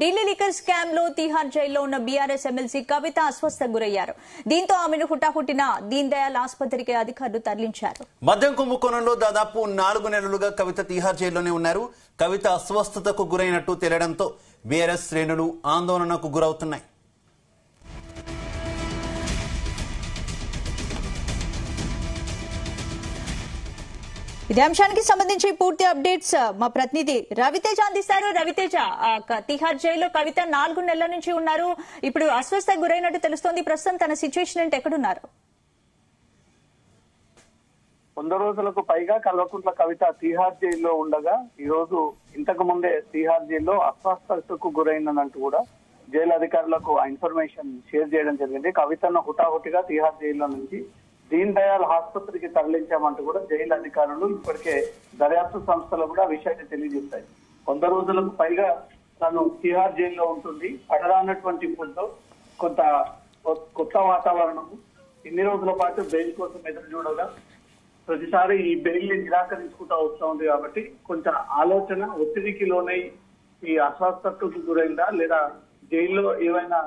Delhi liquor scam లో తిహార్ జైల్లో ఉన్న బీఆర్ఎస్ ఎమ్మెల్సీ కవిత అస్వస్థకు గురయ్యారు. దీంతో ఆమెను హుటాహుటిన దీన్ దయాళ్ ఆసుపత్రికి అధికారులు తరలించారు. మద్యం కుంభకోణంలో దాదాపు 4 నెలలుగా కవిత తిహార్ జైల్లోనే ఉన్నారు. కవిత అస్వస్థతకు గురైనట్టు తేలడంతో బీఆర్ఎస్ శ్రేణులు ఆందోళనకు గురవుతున్నాయి. ఇదే అంశానికి సంబంధించి పూర్తి అప్డేట్స్ మా ప్రతినిధి రవితేజ అందిస్తారు. రవితేజ, తిహార్ జైల్లో కవిత 4 నెలల నుంచి ఉన్నారు. ఇప్పుడు అస్వస్థకు గురైనట్టు తెలుస్తోంది. ప్రస్తుతం తన సిచ్యువేషన్ ఏంటి, ఎక్కడున్నారు? 100 రోజులకు పైగా కల్వకుంట్ల కవిత తిహార్ జైల్లో ఉండగా ఈ రోజు ఇంతకు ముందే తిహార్ జైల్లో అస్వస్థతకు గురైందనంటూ కూడా జైలు అధికారులకు ఆ ఇన్ఫర్మేషన్ షేర్ చేయడం జరిగింది. కవితను హుటాహుటిగా తిహార్ జైల్లో నుంచి దీన్ దయాళ్ ఆసుపత్రికి తరలించామంటూ కూడా జైలు అధికారులు ఇప్పటికే దర్యాప్తు సంస్థలు కూడా విషయాన్ని తెలియజేస్తాయి. 100 రోజులకు పైగా తను తిహార్ జైల్లో ఉంటుంది. పడరానటువంటి ఫుడ్తో కొంత కొత్త వాతావరణం, ఇన్ని రోజుల పాటు బెయిల్ కోసం ఎదురు చూడగా ప్రతిసారి ఈ బెయిల్ ని నిరాకరించుకుంటూ వస్తూ ఉంది. కాబట్టి కొంత ఆలోచన ఒత్తిడికి లోనై ఈ అస్వస్థతకు గురైందా, లేదా జైల్లో ఏవైనా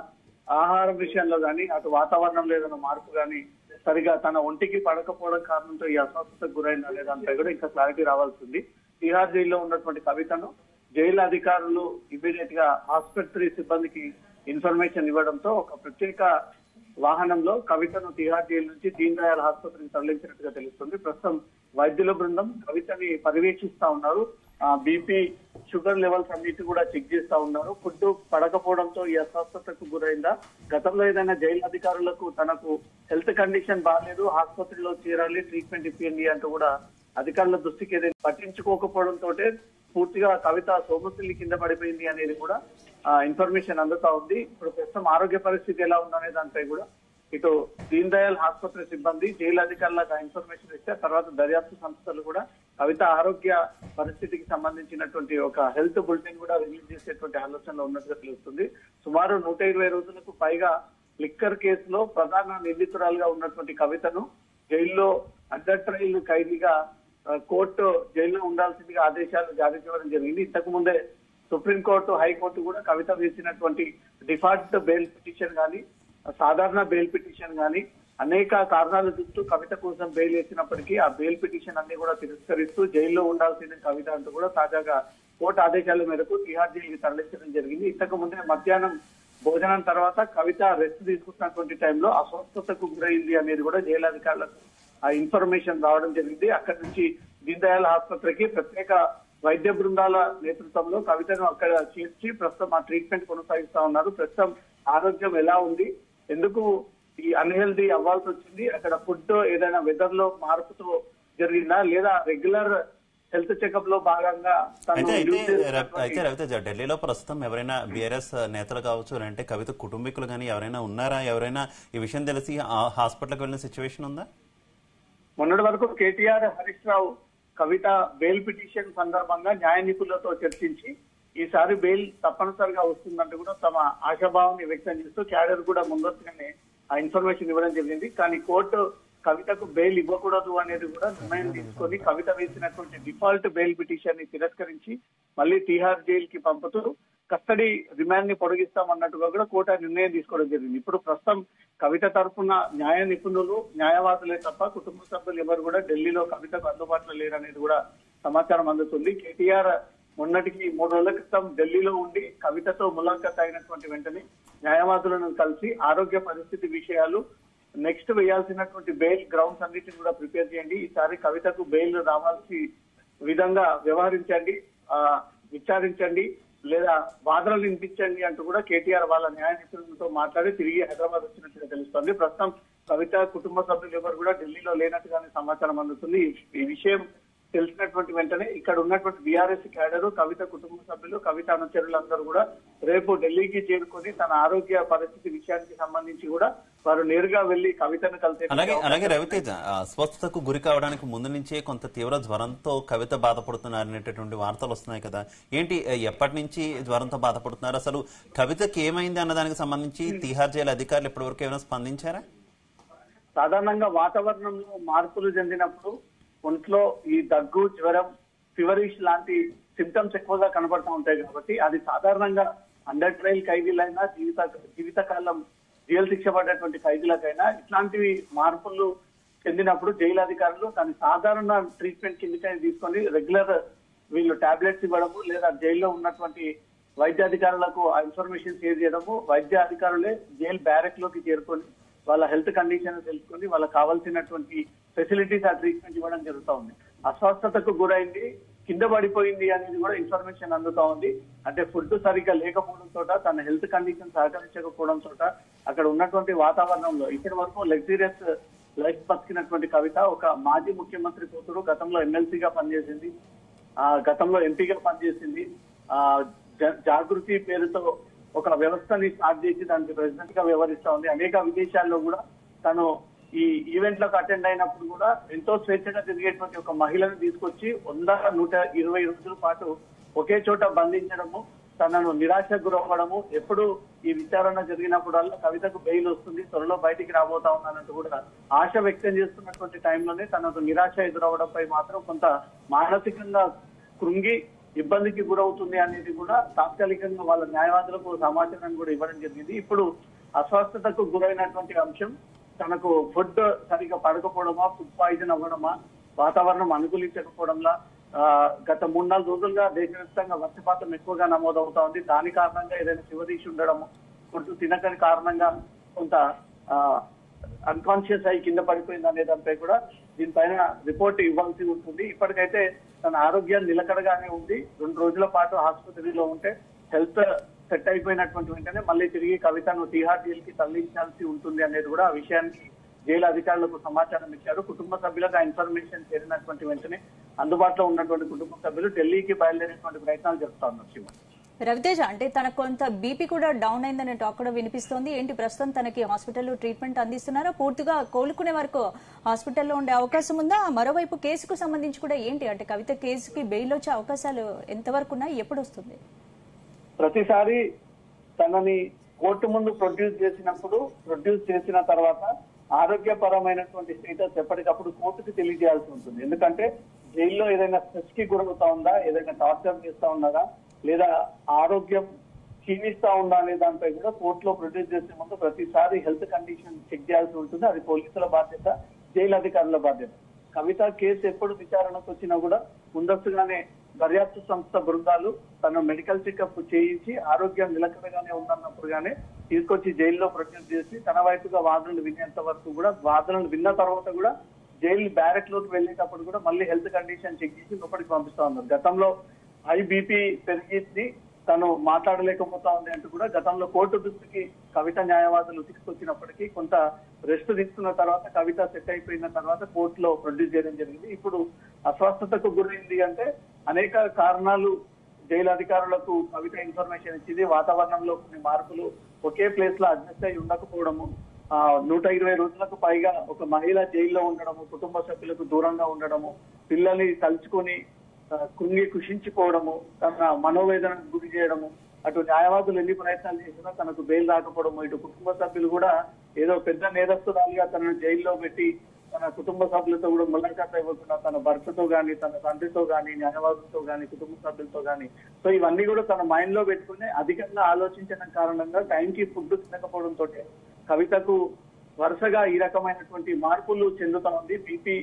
ఆహారం విషయంలో కానీ అటు వాతావరణంలో ఏదైనా మార్పు కానీ సరిగా తన ఒంటికి పడకపోవడం కారణంతో ఈ అస్వస్థతకు గురైందా లేదా అంతా కూడా ఇంకా క్లారిటీ రావాల్సింది. తిహార్ జైల్లో ఉన్నటువంటి కవితను జైలు అధికారులు ఇమీడియట్ గా ఆసుపత్రి సిబ్బందికి ఇన్ఫర్మేషన్ ఇవ్వడంతో ఒక ప్రత్యేక వాహనంలో కవితను తిహార్ జైలు నుంచి దీన్ దయాళ్ ఆసుపత్రికి తరలించినట్టుగా తెలుస్తుంది. ప్రస్తుతం వైద్యుల బృందం కవితని పర్యవేక్షిస్తా ఉన్నారు. బీపీ, షుగర్ లెవెల్స్ అన్నిటి కూడా చెక్ చేస్తా ఉన్నారు. ఫుడ్ పడకపోవడంతో ఈ అస్వస్థతకు గురైందా, గతంలో ఏదైనా జైలు అధికారులకు తనకు హెల్త్ కండిషన్ బాగాలేదు, ఆసుపత్రిలో చేరాలి, ట్రీట్మెంట్ ఇప్పింది అంటూ కూడా అధికారుల దృష్టికి ఏదైనా పట్టించుకోకపోవడంతో పూర్తిగా కవిత సోమశిల్లి కింద పడిపోయింది అనేది కూడా ఇన్ఫర్మేషన్ అందుతా ఉంది. ఇప్పుడు ప్రస్తుతం ఆరోగ్య పరిస్థితి ఎలా ఉందనే దానిపై కూడా ఇటు దీన్ దయాళ్ ఆసుపత్రి సిబ్బంది జైలు అధికారులకు ఇన్ఫర్మేషన్ ఇస్తే తర్వాత దర్యాప్తు సంస్థలు కూడా కవిత ఆరోగ్య పరిస్థితికి సంబంధించినటువంటి ఒక హెల్త్ బులెటిన్ కూడా రిలీజ్ చేసేటువంటి ఆలోచనలో ఉన్నట్టుగా తెలుస్తుంది. సుమారు 120 రోజులకు పైగా లిక్కర్ కేసులో ప్రధాన నిందితురాలుగా ఉన్నటువంటి కవితను జైల్లో అండర్ ట్రయల్ ఖైదీగా కోర్టు జైల్లో ఉండాల్సిందిగా ఆదేశాలు జారీ చేయడం జరిగింది. ఇంతకు ముందే సుప్రీంకోర్టు, హైకోర్టు కూడా కవిత వేసినటువంటి డిఫాల్ట్ బెయిల్ పిటిషన్ కానీ సాధారణ బెయిల్ పిటిషన్ కానీ అనేక కారణాలు చూస్తూ కవిత కోసం బెయిల్ వేసినప్పటికీ ఆ బెయిల్ పిటిషన్ అన్ని కూడా తిరస్కరిస్తూ జైల్లో ఉండాల్సిన కవిత అంటూ కూడా తాజాగా కోర్టు ఆదేశాల మేరకు తిహార్ జైలుకి తరలించడం జరిగింది. ఇంతకు ముందే మధ్యాహ్నం భోజనం తర్వాత కవిత రెస్ట్ తీసుకుంటున్నటువంటి టైంలో అస్వస్థతకు గురైంది అనేది కూడా జైలు అధికారులకు ఆ ఇన్ఫర్మేషన్ రావడం జరిగింది. అక్కడి నుంచి దీన్ దయాళ్ ఆసుపత్రికి ప్రత్యేక వైద్య బృందాల నేతృత్వంలో కవితను అక్కడ చేర్చి ప్రస్తుతం ఆ ట్రీట్మెంట్ కొనసాగిస్తా ఉన్నారు. ప్రస్తుతం ఆరోగ్యం ఎలా ఉంది, ఎందుకు ఈ అన్హెల్దీ అవ్వాల్సి వచ్చింది, అక్కడ ఫుడ్ ఏదైనా వెదర్ లో మార్పుతో జరిగిందా, లేదా రెగ్యులర్ హెల్త్ చెకప్ లో భాగంగా అయితే రవితేజ, ఢిల్లీలో ప్రస్తుతం ఎవరైనా బీఆర్ఎస్ నేతలు కావచ్చు అంటే కవిత కుటుంబీకులు కానీ ఎవరైనా ఉన్నారా? ఎవరైనా ఈ విషయం తెలిసి హాస్పిటల్కి వెళ్ళిన సిచ్యువేషన్ ఉందా? మొన్నటి వరకు కేటీఆర్, హరీష్ రావు కవిత బెయిల్ పిటిషన్ సందర్భంగా న్యాయ నిపుణులతో చర్చించి ఈసారి బెయిల్ తప్పనిసరిగా వస్తుందంటూ కూడా తమ ఆశాభావాన్ని వ్యక్తం చేస్తూ క్యాడర్ కూడా ముందస్తుగానే ఆ ఇన్ఫర్మేషన్ ఇవ్వడం జరిగింది. కానీ కోర్టు కవితకు బెయిల్ ఇవ్వకూడదు అనేది కూడా నిర్ణయం తీసుకొని కవిత వేసినటువంటి డిఫాల్ట్ బెయిల్ పిటిషన్ ని తిరస్కరించి మళ్ళీ తిహార్ జైలు కి పంపుతూ కస్టడీ రిమాండ్ ని పొడిగిస్తామన్నట్టుగా కూడా కోర్టు నిర్ణయం తీసుకోవడం జరిగింది. ఇప్పుడు ప్రస్తుతం కవిత తరఫున న్యాయ నిపుణులు, న్యాయవాదులే తప్ప కుటుంబ సభ్యులు ఎవరు కూడా ఢిల్లీలో కవితకు అందుబాటులో లేరనేది కూడా సమాచారం అందుతుంది. కేటీఆర్ మొన్నటికి 3 రోజుల క్రితం ఢిల్లీలో ఉండి కవితతో ములాఖాత్ అయినటువంటి వెంటనే న్యాయవాదులను కలిసి ఆరోగ్య పరిస్థితి విషయాలు, నెక్స్ట్ వేయాల్సినటువంటి బెయిల్ గ్రౌండ్స్ అన్నిటిని కూడా ప్రిపేర్ చేయండి, ఈసారి కవితకు బెయిల్ రావాల్సి విధంగా వ్యవహరించండి, విచారించండి, లేదా వాదనలు వినిపించండి అంటూ కూడా కేటీఆర్ వాళ్ళ న్యాయ నిపుణులతో మాట్లాడి తిరిగి హైదరాబాద్ వచ్చినట్టుగా తెలుస్తోంది. ప్రస్తుతం కవిత కుటుంబ సభ్యులు ఎవరు కూడా ఢిల్లీలో లేనట్టుగానే సమాచారం అందుతుంది. ఈ విషయం తెలిసినటువంటి వెంటనే ఇక్కడ ఉన్నటువంటి బీఆర్ఎస్ క్యాడరు, కవిత కుటుంబ సభ్యులు, కవిత అనుచరులందరూ కూడా రేపు ఢిల్లీకి చేరుకొని తన ఆరోగ్య పరిస్థితి విషయానికి సంబంధించి కూడా వారు నేరుగా వెళ్లి కవితను కలిసే. అలాగే రవితేజ, అస్వస్థతకు గురి కావడానికి ముందు నుంచే కొంత తీవ్ర జ్వరంతో కవిత బాధపడుతున్నారనేటటువంటి వార్తలు వస్తున్నాయి కదా, ఏంటి, ఎప్పటి నుంచి జ్వరంతో బాధపడుతున్నారు? అసలు కవితకి ఏమైంది అన్నదానికి సంబంధించి తిహార్ జైలు అధికారులు ఇప్పటివరకు ఏమైనా స్పందించారా? సాధారణంగా వాతావరణంలో మార్పులు చెందినప్పుడు ఒంట్లో ఈ దగ్గు, జ్వరం, ఫీవరిష్ లాంటి సిమ్టమ్స్ ఎక్కువగా కనబడుతూ ఉంటాయి కాబట్టి అది సాధారణంగా అండర్ ట్రయల్ ఖైదీలైనా జీవితకాలం జైలు శిక్ష పడ్డటువంటి ఖైదీలకైనా ఇట్లాంటివి మార్పులు చెందినప్పుడు జైలు అధికారులు దాని సాధారణ ట్రీట్మెంట్ కిందకైనా తీసుకొని రెగ్యులర్ వీళ్ళు టాబ్లెట్స్ ఇవ్వడము లేదా జైల్లో ఉన్నటువంటి వైద్య అధికారులకు ఆ ఇన్ఫర్మేషన్ షేర్ చేయడము, వైద్య అధికారులే జైలు బ్యారెక్ లోకి చేరుకొని వాళ్ళ హెల్త్ కండిషన్ తెలుసుకొని వాళ్ళకి కావాల్సినటువంటి ఫెసిలిటీస్ ఆ ట్రీట్మెంట్ ఇవ్వడం జరుగుతూ ఉంది. అస్వస్థతకు గురైంది, కింద పడిపోయింది అనేది కూడా ఇన్ఫర్మేషన్ అందుతా ఉంది. అంటే ఫుడ్ సరిగ్గా లేకపోవడం చోట, తన హెల్త్ కండిషన్ సహకరించకపోవడం చోట, అక్కడ ఉన్నటువంటి వాతావరణంలో ఇప్పటి వరకు లగ్జరియస్ లైఫ్ బతికినటువంటి కవిత ఒక మాజీ ముఖ్యమంత్రి కూతురు, గతంలో ఎమ్మెల్సీగా పనిచేసింది, గతంలో ఎంపీగా పనిచేసింది, జాగృతి పేరుతో ఒక వ్యవస్థని స్టార్ట్ చేసి దానికి ప్రెసిడెంట్ గా వ్యవహరిస్తా ఉంది. అనేక విదేశాల్లో కూడా తను ఈ ఈవెంట్లకు అటెండ్ అయినప్పుడు కూడా ఎంతో స్వేచ్ఛగా తిరిగేటువంటి ఒక మహిళను తీసుకొచ్చి 100-120 రోజుల పాటు ఒకే చోట బంధించడము, తనను నిరాశకు గురవ్వడము, ఎప్పుడు ఈ విచారణ జరిగినప్పుడల్లా కవితకు బెయిల్ వస్తుంది, త్వరలో బయటికి రాబోతా ఉన్నానంటూ కూడా ఆశ వ్యక్తం చేస్తున్నటువంటి టైంలోనే తనకు నిరాశ ఎదురవడంపై మాత్రం కొంత మానసికంగా కృంగి ఇబ్బందికి గురవుతుంది అనేది కూడా తాత్కాలికంగా వాళ్ళ న్యాయవాదులకు సమాచారాన్ని కూడా ఇవ్వడం జరిగింది. ఇప్పుడు అస్వస్థతకు గురైనటువంటి అంశం తనకు ఫుడ్ సరిగ్గా పడకపోవడమా, ఫుడ్ పాయిజన్ అవ్వడమా, వాతావరణం అనుకూలించకపోవడంలా గత 3-4 రోజులుగా దేశవ్యాప్తంగా వర్షపాతం ఎక్కువగా నమోదవుతా ఉంది. దాని కారణంగా ఏదైనా శివదీసి ఉండడము, ఫుడ్ తినకని కారణంగా కొంత అన్కాన్షియస్ అయి కింద పడిపోయింది అనే దానిపై కూడా దీనిపైన రిపోర్ట్ ఇవ్వాల్సి ఉంటుంది. ఇప్పటికైతే తన ఆరోగ్యం నిలకడగానే ఉంది. 2 రోజుల పాటు ఆసుపత్రిలో ఉంటే హెల్త్ సెట్ అయిపోయినటువంటి వెంటనే మళ్ళీ తిరిగి కవితను తిహార్ జైలుకి తరలించాల్సి ఉంటుంది అనేది కూడా ఆ విషయానికి జైలు అధికారులకు సమాచారం ఇచ్చారు. కుటుంబ సభ్యులకు ఆ ఇన్ఫర్మేషన్ చేరినటువంటి వెంటనే అందుబాటులో ఉన్నటువంటి కుటుంబ సభ్యులు ఢిల్లీకి బయలుదేరేటువంటి ప్రయత్నాలు జరుపుతా ఉన్నారు. రవితేజ, అంటే తనకు కొంత బీపీ కూడా డౌన్ అయిందనే టాక్ కూడా వినిపిస్తోంది. ఏంటి ప్రస్తుతం తనకి హాస్పిటల్లో ట్రీట్మెంట్ అందిస్తున్నారా? పూర్తిగా కోలుకునే వరకు హాస్పిటల్లో ఉండే అవకాశం ఉందా? మరోవైపు కేసుకు సంబంధించి కూడా ఏంటి, అంటే కవిత కేసుకి బెయిల్ వచ్చే అవకాశాలు ఎంతవరకు ఉన్నాయి, ఎప్పుడు వస్తుంది? ప్రతిసారి తనని కోర్టు ముందు ప్రొడ్యూస్ చేసిన తర్వాత ఆరోగ్యపరమైనటువంటి స్టేటస్ ఎప్పటికప్పుడు కోర్టుకు తెలియజేయాల్సి ఉంటుంది. ఎందుకంటే జైల్లో ఏదైనా స్ట్రెస్ కి గురవుతా ఉందా, ఏదైనా టార్చర్ చేస్తా ఉన్నారా, లేదా ఆరోగ్యం క్షీణిస్తా ఉందా అనే దానిపై కూడా కోర్టులో ప్రొడ్యూస్ చేసే ముందు ప్రతిసారి హెల్త్ కండిషన్ చెక్ చేయాల్సి ఉంటుంది. అది పోలీసుల బాధ్యత, జైలు అధికారుల బాధ్యత. కవిత కేసు ఎప్పుడు విచారణకు వచ్చినా కూడా ముందస్తుగానే దర్యాప్తు సంస్థ బృందాలు తన మెడికల్ చెకప్ చేయించి ఆరోగ్యం నిలకడగానే ఉందన్నప్పుడుగానే తీసుకొచ్చి జైల్లో ప్రొడ్యూస్ చేసి తన వైపుగా వాదనలు వినేంత వరకు కూడా, వాదనలు విన్న తర్వాత కూడా జైలు బ్యారెక్ లోకి వెళ్ళేటప్పుడు కూడా మళ్ళీ హెల్త్ కండిషన్ చెక్ చేసి లోపలికి పంపిస్తా ఉన్నారు. గతంలో హై బీపీ పెరిగింది, తను మాట్లాడలేకపోతా ఉంది అంటూ కూడా గతంలో కోర్టు దృష్టికి కవిత న్యాయవాదులు తీసుకొచ్చినప్పటికీ కొంత రెస్ట్ తీసుకున్న తర్వాత కవిత సెట్ అయిపోయిన తర్వాత కోర్టులో ప్రొడ్యూస్ చేయడం జరిగింది. ఇప్పుడు అస్వస్థతకు గురైంది అంటే అనేక కారణాలు జైలు అధికారులకు కవిత ఇన్ఫర్మేషన్ ఇచ్చింది. వాతావరణంలో కొన్ని మార్పులు, ఒకే ప్లేస్ లో అడ్జస్ట్ అయి ఉండకపోవడము, 120 రోజులకు పైగా ఒక మహిళ జైల్లో ఉండడము, కుటుంబ సభ్యులకు దూరంగా ఉండడము, పిల్లల్ని తలుచుకొని కృషించిపోవడము, తన మనోవేదనకు గురి చేయడము, అటు న్యాయవాదులు ఎన్ని ప్రయత్నాలు చేసినా తనకు బెయిల్ రాకపోవడము, ఇటు కుటుంబ సభ్యులు కూడా ఏదో పెద్ద నేరస్తురాలిగా తనను జైల్లో పెట్టి తన కుటుంబ సభ్యులతో కూడా ములాఖాత్ ఇవ్వకుండా తన భర్తతో గాని, తన తండ్రితో గాని, న్యాయవాదులతో గాని, కుటుంబ సభ్యులతో గాని, సో ఇవన్నీ కూడా తన మైండ్ లో పెట్టుకుని అధికంగా ఆలోచించడం కారణంగా టైంకి ఫుడ్ తినకపోవడంతో కవితకు వరుసగా ఈ రకమైనటువంటి మార్పులు చెందుతా ఉంది. బీపీ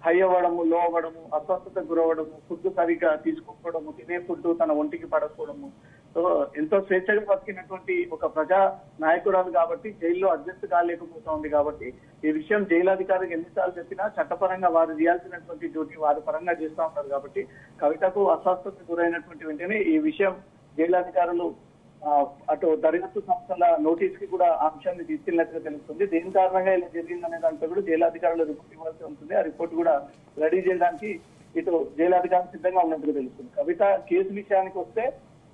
హై అవ్వడము, లో అవ్వడము, అస్వస్థతకు గురవ్వడము, ఫుడ్ సరిగ్గా తీసుకోకపోవడము, తినే ఫుడ్ తన ఒంటికి పడకపోవడము. సో ఎంతో స్వేచ్ఛగా బతికినటువంటి ఒక ప్రజా నాయకురాలు కాబట్టి జైల్లో అడ్జస్ట్ కాలేకపోతా ఉంది. కాబట్టి ఈ విషయం జైలు అధికారికి ఎన్నిసార్లు చెప్పినా చట్టపరంగా వారు చేయాల్సినటువంటి డ్యూటీ వారి పరంగా చేస్తూ ఉంటారు. కాబట్టి కవితకు అస్వస్థతకు గురైనటువంటి వెంటనే ఈ విషయం జైలు అధికారులు అటు దర్యాప్తు సంస్థల నోటీస్ కి కూడా ఆ అంశాన్ని తీసుకెళ్ళినట్టుగా తెలుస్తుంది. దేని కారణంగా ఇలా జరిగిందనే దాంట్లో కూడా జైలు అధికారులు రిపోర్ట్ ఇవ్వాల్సి ఉంటుంది. ఆ రిపోర్ట్ కూడా రెడీ చేయడానికి ఇటు జైలు అధికారులు సిద్ధంగా ఉన్నట్టుగా తెలుస్తుంది. కవిత కేసు విషయానికి వస్తే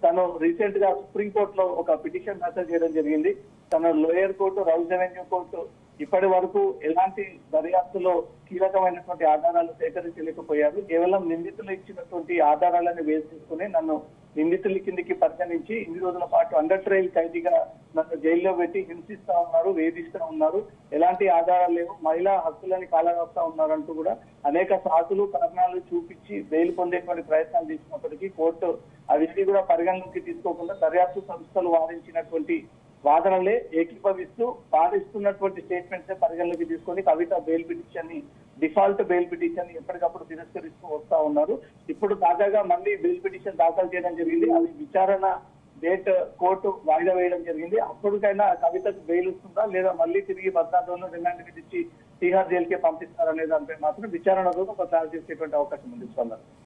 తను రీసెంట్ గా సుప్రీంకోర్టులో ఒక పిటిషన్ దాఖలు చేయడం జరిగింది. తన lower court, Rouse revenue court ఇప్పటి వరకు ఎలాంటి దర్యాప్తులో కీలకమైనటువంటి ఆధారాలు సేకరించలేకపోయారు. కేవలం నిందితులు ఇచ్చినటువంటి ఆధారాలను బేస్ చేసుకుని నన్ను నిందితుల కిందికి పరిగణించి ఇన్ని రోజుల పాటు అండర్ ట్రయల్ ఖైదీగా నన్ను జైల్లో పెట్టి హింసిస్తా ఉన్నారు, వేధిస్తా ఉన్నారు. ఎలాంటి ఆధారాలు లేవు, మహిళా హక్కులని కాలరాస్తా ఉన్నారంటూ కూడా అనేక సాకులు కారణాలు చూపించి బెయిల్ పొందేటువంటి ప్రయత్నాలు చేసినప్పటికీ కోర్టు అవిటిని కూడా పరిగణలోకి తీసుకోకుండా దర్యాప్తు సంస్థలు వాదించినటువంటి వాదనలే ఏకీభవిస్తూ పాటిస్తున్నటువంటి స్టేట్మెంట్స్ పరిగణలోకి తీసుకొని కవిత బెయిల్ పిటిషన్ ని డిఫాల్ట్ బెయిల్ పిటిషన్ ఎప్పటికప్పుడు తిరస్కరిస్తూ వస్తా ఉన్నారు. ఇప్పుడు తాజాగా మళ్ళీ బెయిల్ పిటిషన్ దాఖలు చేయడం జరిగింది. అది విచారణ డేట్ కోర్టు వాయిదా వేయడం జరిగింది. అప్పటికైనా కవితకు బెయిల్ వస్తుందా లేదా మళ్ళీ తిరిగి 14 రోజులు రిమాండ్ విధించి తీహార్ జైలుకే పంపిస్తారనే దానిపై మాత్రం విచారణలో ఒక క్లారిటీ చేసేటువంటి అవకాశం ఉంది.